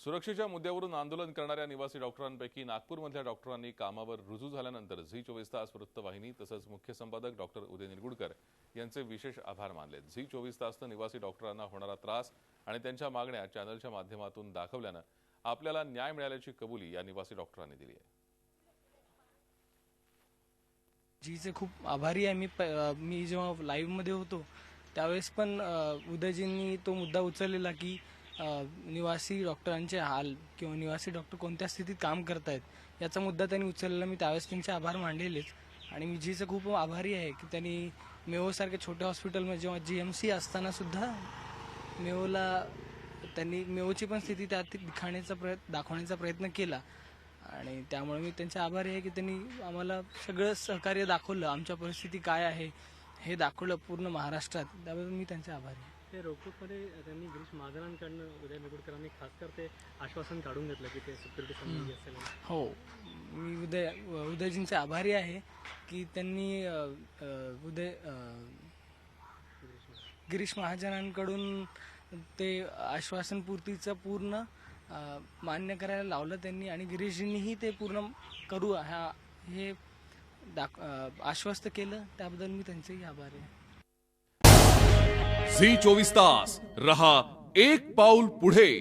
सुरक्षेच्या मुद्द्यावरून आंदोलन करणाऱ्या निवासी डॉक्टरांपैकी नागपूरमधल्या डॉक्टरांनी कामावर रुजू झाल्यानंतर झी 24 तास वृत्तवाहिनी तसंच मुख्य संपादक डॉक्टर उदय निरगुडकर यांचे विशेष आभार मानले। झी 24 तासनं निवासी डॉक्टरांना होणारा त्रास आणि त्यांच्या मागण्या चॅनलच्या माध्यमातून दाखवल्यानं आपल्याला न्याय मिळाल्याची कबुली या निवासी डॉक्टरांनी दिली आहे। जीचे खूप आभारी आहे मी जेव्हा लाईव्ह मध्ये होतो त्यावेळेस पण उदयजींनी तो मुद्दा उचललेला की निवासी डॉक्टरांचे हाल किंवा निवासी डॉक्टर कोणत्या स्थितीत काम करतायत याचा मुद्दा त्यांनी उचललेला। मी त्यावेळेस त्यांचे आभार मानलेलेच आणि मी जीचे खूप आभारी आहे की त्यांनी मेओसारख्या छोट्या हॉस्पिटलमध्ये जेव्हा जीएमसी असताना सुद्धा मेओला त्यांनी मेओची पण स्थिती त्यात दाखवण्याचा प्रयत्न केला आणि त्यामुळे मी त्यांचे आभारी आहे की त्यांनी आम्हाला सगळं सहकार्य दाखवलं, आमच्या परिस्थिती काय आहे हे दाखवलं पूर्ण महाराष्ट्रात, त्याबद्दल मी त्यांचे आभारी आहे। ते रोकोमध्ये त्यांनी गिरीश महाजनांकडनं उदय निरगुडकरांनी खासकर ते आश्वासन काढून घेतलं की ते सिक्युरिटी संबंधी असेल। हो, मी उदयजींचे आभारी आहे की त्यांनी गिरीश महाजनांकडून ते आश्वासन पूर्तीचं पूर्ण मान्य करायला लावलं त्यांनी आणि गिरीशजींनीही ते पूर्ण करू हे आश्वस्त केलं, त्याबद्दल मी त्यांचेही आभारी आहे। झी 24 तास रहा एक पाऊल पुढे।